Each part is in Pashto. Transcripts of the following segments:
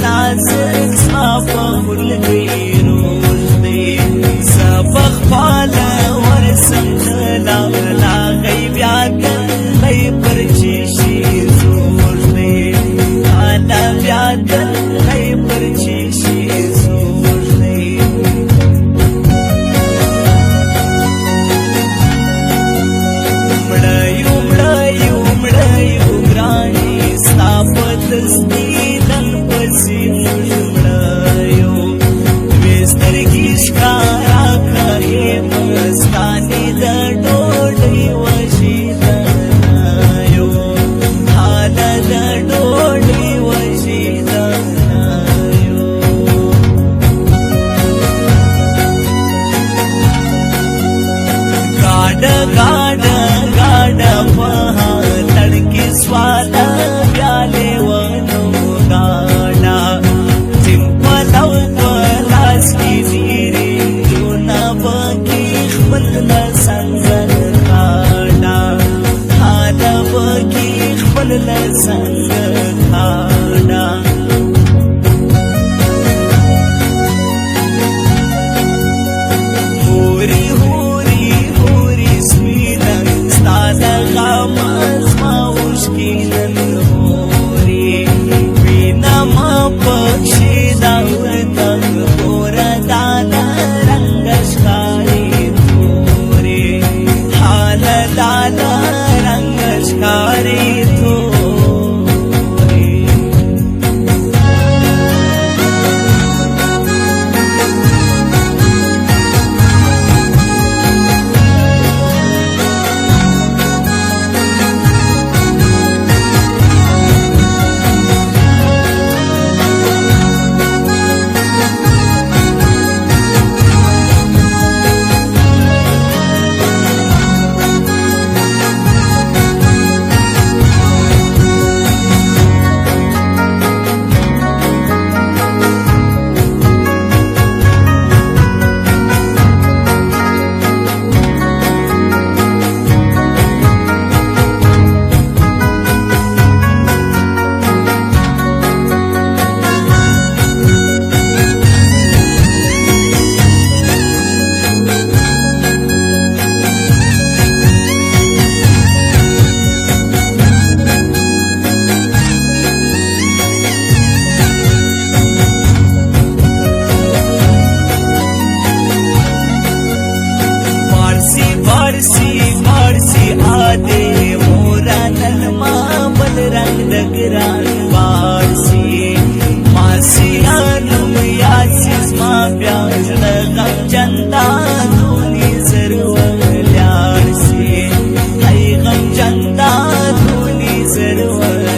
نازک سما په خلګي روز دی سبق پاله ورسم لا غیب یاد غی پرچی شي زور دی انا یاد غی پرچی شي زور دی مړیو ګرانی ستا په تصدیدن پسې مړیو دوې سترګې ښکارا کړې مستانې د ډوډۍ وژېدنیو حاله د ډوډۍ وژېدنیو ګاډه په تړکې سواله بیالې ونو ګاډه زم پلو په لاس کې زیرې جونا پکې خپل له سنګر کاډه حاله پکې خپل له سنګر کاډه فارسی آدے مورا نلما بل رنگ دگران فارسی ماسیانم یاسیز ما پیاز لغم جندانونی زروالیارسی ای غم جندانونی زروالیارسی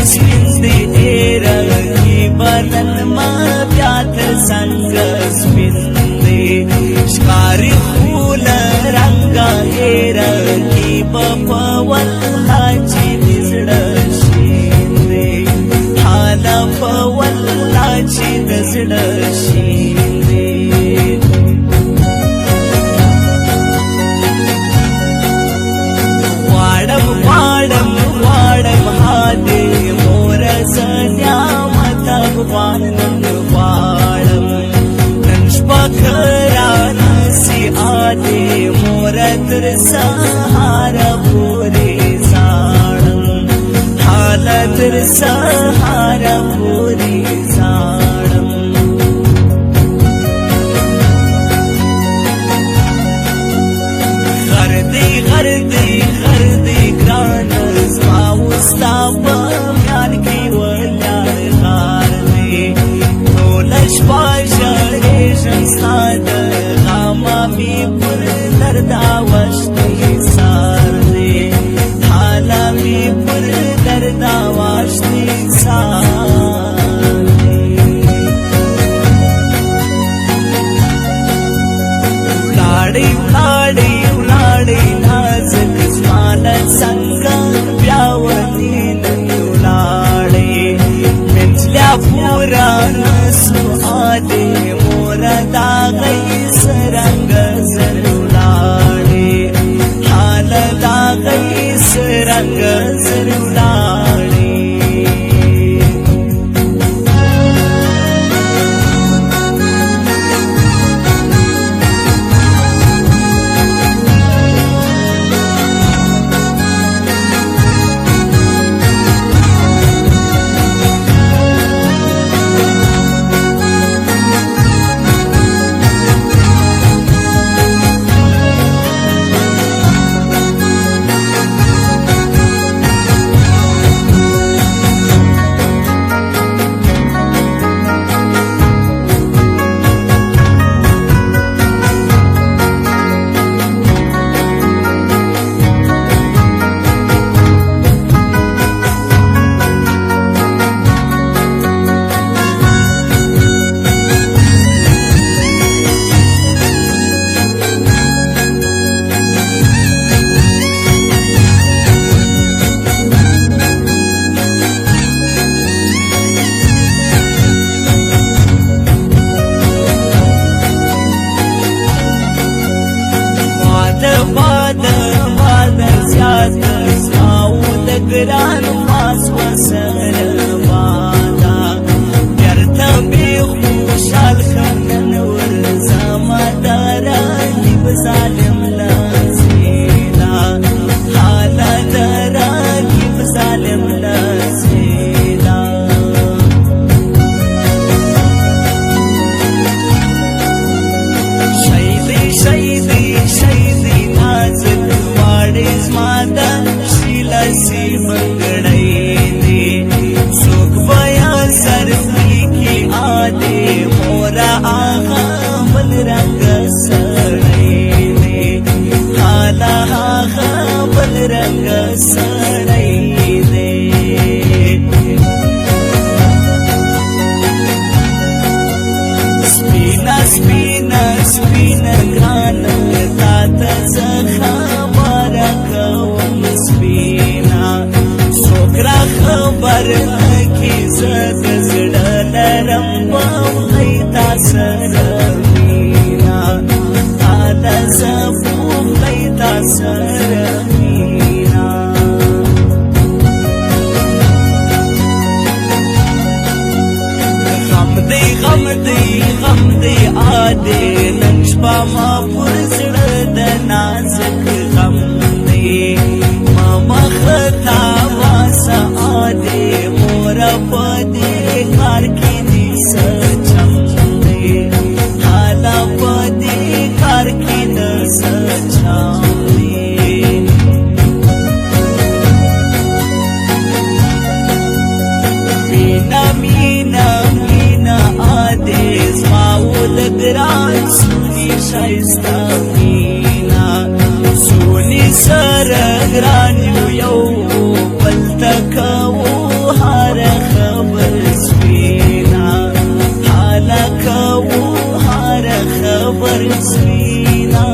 سپیندی ایرگی بدن ما بیات سنگ سپیندی شکاری خول رنگا ایرگی بپا والله چی دزڑشیندی حالا پا والله چی دزڑشیندی واړم هادي مور سنیا متا غوان نن واړم نن شپه کران سي آدي مور تر سهار پورې زاړم حالت تر سهار پورې زاړم غردي ګران زما وستا په میان کې ولاړ غار دی ټول شپه ژړېږم ستا د غمه مې پر درد اوښتی سار دی حاله مې پر درد اوښتی سار دی ولاړې نازک زما له څنګه بیا ونې غي سرنګ زرولاړي ګران ماس وسره بادا درته به خوشحال کمن ور زمادارانی بظالم لاسیلا حالا درانی بظالم لاسیلا شیدی شیدی شیدی نازک واړې زماده لسی منگڑی دی سوک بیا سرمی کی آدے مورا آغا بل رنگ سڑی دی حالا آغا بل رنگ سڑی دی سپینا سپینا سپینا گران تات زخا بارکوم سپینا سوکرا خبر کی زد زړه لرم غیتا سرمینا تالا زفو غیتا سرمینا غم دی آدے ننشپا ما پر زړه د نازک غم دی ماما خطا واسا آدے مورا پدے کار کی دی سچم دی حالا پدے کار کی دی سچم دی مینا مینا مینا آدے زماو دگران سونی شایستا مینا سونی سرگران یو بلتکو هر خبر سوینا حالا کو هر خبر سوینا